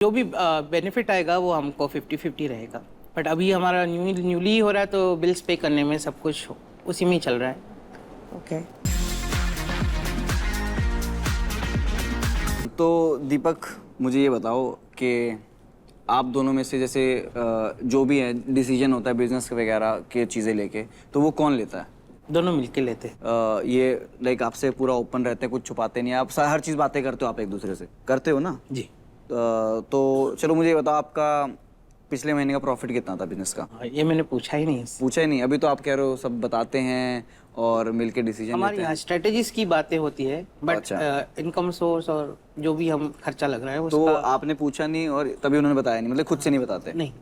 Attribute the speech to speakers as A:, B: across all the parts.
A: जो भी बेनिफिट आएगा वो हमको 50-50 रहेगा, बट अभी हमारा न्यूली हो रहा है तो बिल्स पे करने में सब कुछ उसी में ही चल रहा है।
B: ओके।
C: तो दीपक मुझे ये बताओ कि आप दोनों में से जैसे जो भी है डिसीजन होता है बिजनेस वगैरह के चीज़ें लेके, तो वो कौन लेता है?
A: दोनों मिलके लेते हैं।
C: ये लाइक आपसे पूरा ओपन रहते हैं, कुछ छुपाते नहीं, आप हर चीज़ बातें करते हो, आप एक दूसरे से करते हो ना
A: जी।
C: तो चलो मुझे ये बताओ, आपका पिछले महीने का प्रॉफिट कितना था बिजनेस का?
A: ये मैंने पूछा ही नहीं।
C: पूछा ही नहीं? अभी तो आप कह रहे हो सब बताते हैं और मिलके डिसीजन
A: हमारी
C: लेते हैं।
A: स्ट्रेटेजीज की बातें होती है, बट
C: अच्छा।
A: इनकम सोर्स और जो भी हम खर्चा लग रहा है
C: तो
A: उसका
C: आपने पूछा नहीं और तभी उन्होंने बताया नहीं, मतलब खुद से नहीं बताते?
A: नहीं।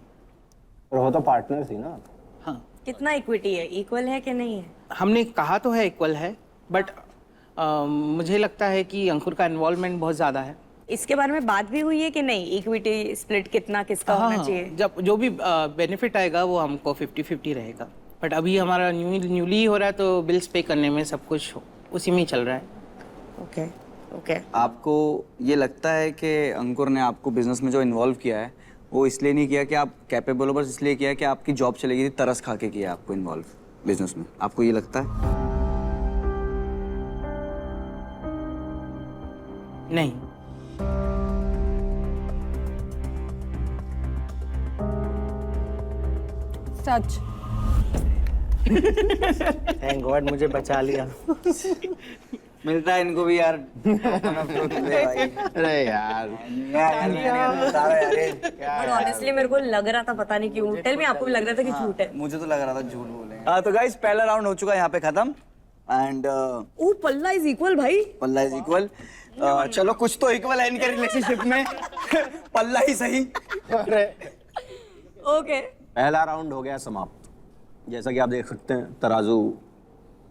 D: और वो तो पार्टनर थी ना।
A: हाँ,
B: कितना इक्विटी है, इक्वल है कि नहीं है?
A: हमने कहा तो है इक्वल है, बट मुझे लगता है कि अंकुर का इन्वॉल्वमेंट बहुत ज़्यादा है।
B: इसके बारे में बात भी हुई है कि नहीं, इक्विटी स्प्लिट कितना किसका
A: हाँ,
B: होना चाहिए?
A: जब जो भी बेनिफिट आएगा वो हमको 50-50 रहेगा, बट अभी हमारा न्यूली हो रहा है तो बिल्स पे करने में सब कुछ उसी में ही चल रहा है।
B: Okay okay.
C: आपको ये लगता है कि अंकुर ने आपको बिजनेस में जो इन्वॉल्व किया है वो इसलिए नहीं किया कि आप कैपेबल हो, बस इसलिए किया कि आपकी जॉब चलेगी थी, तरस खा के किया आपको इन्वॉल्व बिजनेस में? आपको ये लगता है?
A: नहीं,
B: सच।
A: थैंक गॉड मुझे बचा लिया।
C: मिलता है इनको भी यार।
D: अरे यार
B: बट ऑनेस्टली मेरे को लग रहा था, पता नहीं क्यों। टेल मी, आपको भी लग रहा था कि झूठ है?
C: मुझे तो लग रहा था झूठ बोलेंगे। हाँ तो गाइस पहला राउंड हो चुका है यहाँ पे खत्म एंड
B: ओ पल्ला इज इक्वल भाई।
C: पल्ला इज इक्वल। चलो कुछ तो इक्वल है इनके रिलेशनशिप में। पल्ला ही सही।
B: ओके।
D: पहला राउंड हो गया समाप्त। जैसा कि आप देख सकते हैं तराजू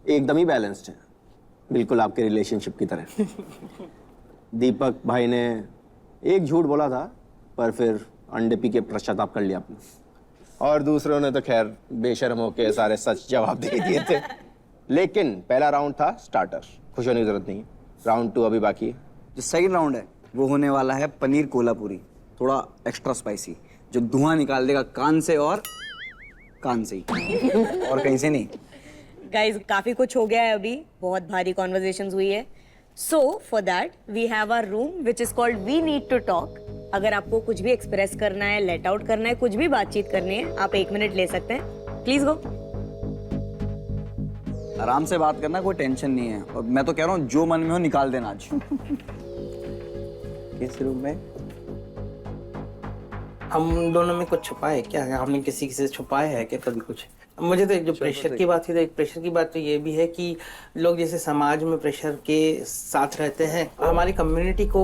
D: एकदम ही बैलेंस्ड है, बिल्कुल आपके रिलेशनशिप की तरह। दीपक भाई ने एक झूठ बोला था पर फिर अंडे पी के पश्चाताप कर लिया आपने, और दूसरों ने तो खैर बेशर्म होके सारे सच जवाब दे दिए थे। लेकिन पहला राउंड था स्टार्टर, खुश होने की जरूरत नहीं। राउंड 2 अभी बाकी है।
C: जो सेकंड राउंड है वो होने वाला है पनीर कोल्हापुरी, थोड़ा एक्स्ट्रा स्पाइसी, जो धुआं निकाल देगा कान से और कान से ही और कहीं से नहीं।
B: गाइस काफी कुछ हो गया है अभी, बहुत भारी कॉन्वर्सेशंस हुई है। So for that we have a room which is called we need to talk. अगर आपको कुछ भी एक्सप्रेस करना है, लेट आउट करना है, कुछ भी बातचीत करनी है, आप 1 मिनट ले सकते हैं। Please go.
C: आराम से बात करना, कोई टेंशन नहीं है, और मैं तो कह रहा हूँ जो मन में हो निकाल देना आज।
D: इस रूम में
A: हम दोनों में कुछ छुपा है क्या? हमने किसी से छुपाया है क्या कभी कुछ? मुझे तो एक जो प्रेशर की बात थी, तो एक प्रेशर की बात तो ये भी है कि लोग जैसे समाज में प्रेशर के साथ रहते हैं, हमारी कम्युनिटी को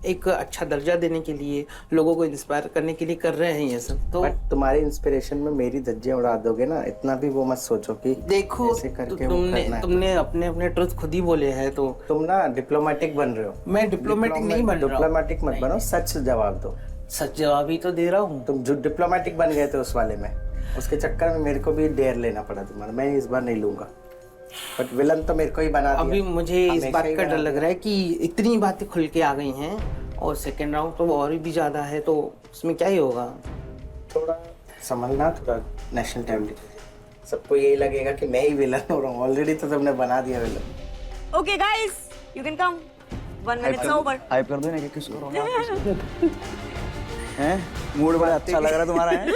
A: एक अच्छा दर्जा देने के लिए, लोगों को इंस्पायर करने के लिए कर रहे हैं ये सब। तो
E: बट तुम्हारी इंस्पिरेशन में मेरी धज्जियां उड़ा दोगे ना, इतना भी वो मत सोचो कि
A: देखो
E: ऐसे करके वो करना है।
A: तुमने अपने अपने ट्रुथ खुद ही बोले हैं, तो
E: तुम ना डिप्लोमेटिक बन रहे हो।
A: मैं डिप्लोमेटिक नहीं बन रहा हूँ।
E: डिप्लोमेटिक मत बनो, सच जवाब दो।
A: सच जवाब ही तो दे रहा हूँ।
E: तुम जो डिप्लोमेटिक बन गए थे उस वाले में, उसके चक्कर में मेरे को भी डेयर लेना पड़ा तुम्हारा। मैं इस बार नहीं लूंगा, बट विलन तो मेरे को ही बना दिया।
A: अभी मुझे इस
E: हमेशा
A: बात
E: ही
A: का डर
E: बना
A: लग रहा है कि इतनी बातें खुल के आ गई हैं, और सेकंड राउंड तो और भी ज्यादा है, तो उसमें क्या ही होगा।
E: थोड़ा संभलना, थोड़ा नेशनल टेबल। सबको यही लगेगा कि मैं ही विलन हो रहा हूँ। ऑलरेडी तो तुमने बना दिया villain.
B: Okay guys, you can come. 1 minute over.
C: Hype कर दो ना कि किसको रोना है। मूड बड़ा अच्छा लग रहा है तुम्हारा है।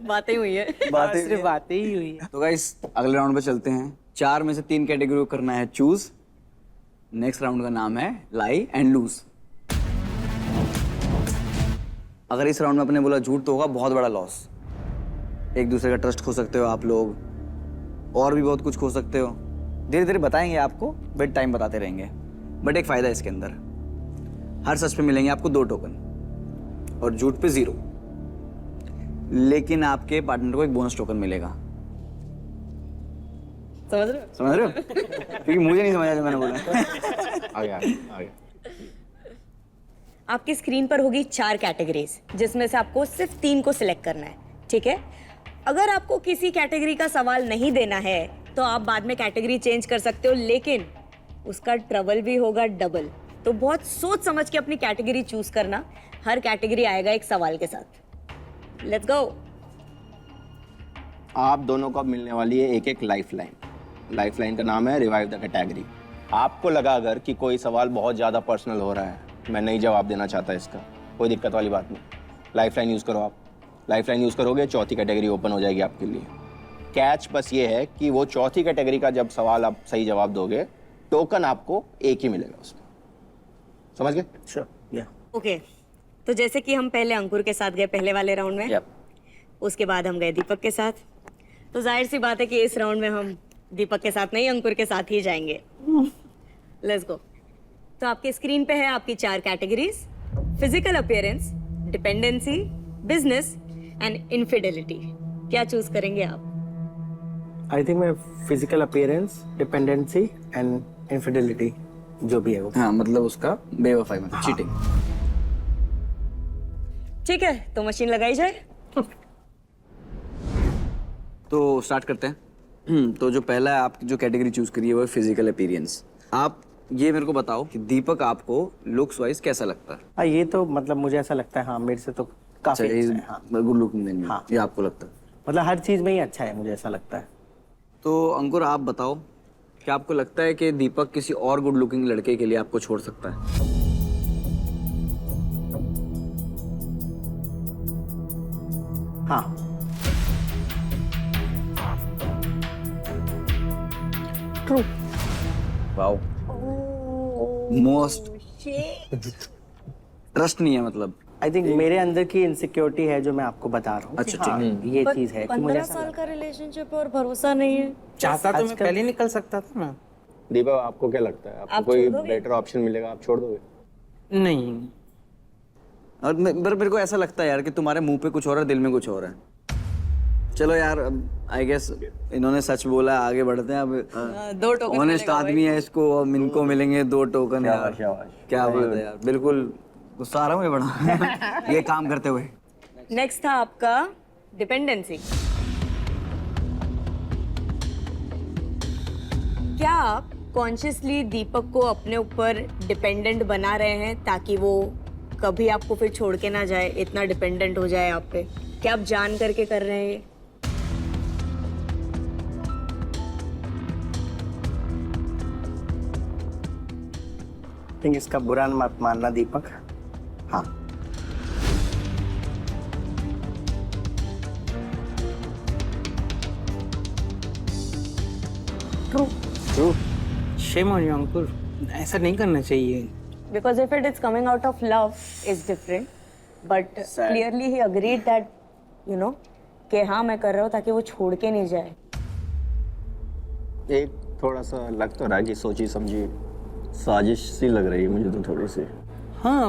B: बातें हुई है।
A: सिर्फ बातें ही हुई है।
C: तो गाइस अगले राउंड पे चलते हैं। 4 में से 3 कैटेगरी को करना है चूज। नेक्स्ट राउंड का नाम है लाई एंड लूज। अगर इस राउंड में आपने बोला झूठ तो होगा बहुत बड़ा लॉस। एक दूसरे का ट्रस्ट खो सकते हो आप लोग, और भी बहुत कुछ खो सकते हो। धीरे धीरे बताएंगे आपको, बट टाइम बताते रहेंगे। बट एक फायदा है इसके अंदर, हर सच पे मिलेंगे आपको 2 टोकन और झूठ पे 0। लेकिन आपके पार्टनर को एक बोनस टोकन मिलेगा।
B: समझ रहे हो?
C: समझ रहे हो? क्योंकि मुझे नहीं समझ आया जो मैंने बोला।
D: आ गया।
B: आपकी स्क्रीन पर होगी 4 कैटेगरीज, जिसमें से आपको सिर्फ 3 को सिलेक्ट करना है, ठीक है? अगर आपको किसी कैटेगरी का सवाल नहीं देना है तो आप बाद में कैटेगरी चेंज कर सकते हो, लेकिन उसका ट्रबल भी होगा डबल। तो बहुत सोच समझ के अपनी कैटेगरी चूज करना। हर कैटेगरी आएगा एक सवाल के साथ। Let's go.
D: आप दोनों को अब मिलने वाली है एक एक लाइफलाइन। लाइफलाइन का नाम है रिवाइव द कैटेगरी। आपको लगा अगर कि कोई सवाल बहुत ज़्यादा पर्सनल हो रहा है, मैं नहीं जवाब देना चाहता इसका, कोई दिक्कत वाली बात नहीं, लाइफलाइन यूज़ करो। आप लाइफलाइन यूज़ करोगे, चौथी कैटेगरी ओपन हो जाएगी आपके लिए। कैच बस ये है कि वो चौथी कैटेगरी का जब सवाल आप सही जवाब दोगे, टोकन आपको एक ही मिलेगा उसमें। समझ गए?
E: श्योर, या
B: ओके, तो जैसे कि हम पहले अंकुर के साथ गए पहले वाले राउंड में, उसके बाद हम गए दीपक के साथ, तो जाहिर सी बात है कि इस राउंड में हम दीपक के साथ नहीं, अंकुर के साथ ही जाएंगे। Let's go. तो आपके स्क्रीन पे है आपकी 4 categories: physical appearance, dependency, business and infidelity. क्या चूज करेंगे आप?
E: आई थिंक मैं physical appearance, dependency and infidelity जो भी है वो।
C: हाँ, मतलब उसका बेवफाई, मतलब चीटिंग।
B: ठीक है, तो मशीन लगाई जाए।
C: तो स्टार्ट करते हैं। तो जो पहला है, आपकी जो कैटेगरी चूज करी है वो है फिजिकल अपीयरेंस। आप ये मेरे को बताओ कि दीपक आपको लुक्स वाइज कैसा लगता है?
E: हाँ, ये तो मतलब मुझे ऐसा लगता है, हाँ मेरे से तो काफी अच्छा है। हाँ,
C: गुड लुकिंग देंगे।
E: हाँ।
C: ये आपको लगता है?
E: मतलब हर चीज में ही अच्छा है, मुझे ऐसा लगता है।
C: तो अंकुर, आप बताओ कि आपको लगता है कि दीपक किसी और गुड लुकिंग लड़के के लिए आपको छोड़ सकता है?
E: हाँ, ट्रू।
C: वाओ, मोस्ट ट्रस्ट नहीं है मतलब।
E: आई थिंक मेरे अंदर की इनसिक्योरिटी है जो मैं आपको बता रहा हूँ।
C: अच्छा,
E: हाँ, ये चीज है कि मुझे
B: 15
E: ऐसा
B: साल का रिलेशनशिप और भरोसा नहीं है।
A: चाहता तो मैं पहले निकल सकता था ना।
D: दीपक, आपको क्या लगता है, आपको कोई बेटर ऑप्शन मिलेगा, आप छोड़ दोगे?
A: नहीं,
C: और मेरे को ऐसा लगता है यार कि तुम्हारे मुंह पे कुछ और है, दिल में कुछ और है। चलो यार, आई गेस इन्होंने सच बोला, आगे बढ़ते हैं। अब
B: 2 टोकन
C: ऑनेस्ट आदमी है, इसको और इनको मिलेंगे 2 टोकन यार।
D: शाबाश।
C: क्या बात है यार, बिल्कुल गुस्सा आ रहा हूँ ये बड़ा ये काम करते हुए।
B: नेक्स्ट था आपका डिपेंडेंसी। क्या आप कॉन्शियसली दीपक को अपने ऊपर डिपेंडेंट बना रहे हैं ताकि वो कभी आपको फिर छोड़ के ना जाए, इतना डिपेंडेंट हो जाए आप पे? क्या आप जान करके कर रहे हैं ये?
E: थिंक इसका बुरा मत मानना दीपक। हाँ,
A: ट्रू। शेम ऑन यू अंकुर, ऐसा नहीं करना चाहिए।
B: Because if it is coming out of love is different, but clearly he agreed that, you know, कि हाँ मैं कर रहा हूँ ताकि वो छोड़ के नहीं जाए।
D: एक थोड़ा सा लग तो रहा है कि सोची समझी साजिश सी लग रही है मुझे तो थोड़ी सी।
A: हाँ,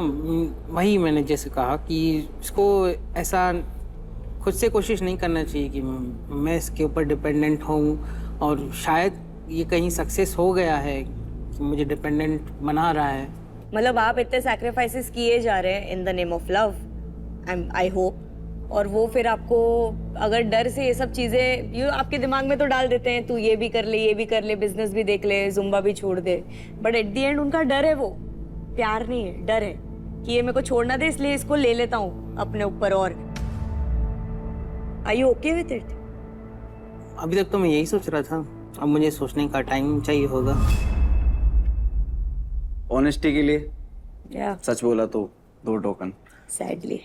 A: वही मैंने जैसे कहा कि इसको ऐसा खुद से कोशिश नहीं करना चाहिए कि मैं इसके ऊपर डिपेंडेंट हूँ और शायद ये कहीं सक्सेस हो गया है कि मुझे डिपेंडेंट बना रहा है।
B: मतलब आप इतने सैक्रिफाइसेस किए जा रहे हैं in the name of love, I hope, और वो फिर आपको अगर डर से ये सब चीज़ें ये आपके दिमाग में तो डाल देते हैं, तू ये भी कर ले, ये भी कर ले, बिजनेस भी देख ले, जुम्बा भी छोड़ दे, बट एट द एंड उनका डर है, वो प्यार नहीं है, डर है कि ये मेरे को छोड़ना दे, इसलिए इसको ले लेता हूँ अपने ऊपर। और are you okay with it?
A: अभी तक तो मैं यही सोच रहा था, अब मुझे सोचने का टाइम चाहिए होगा।
C: ऑनेस्टी के लिए
B: या
C: सच बोला तो 2 टोकन।
B: सैडली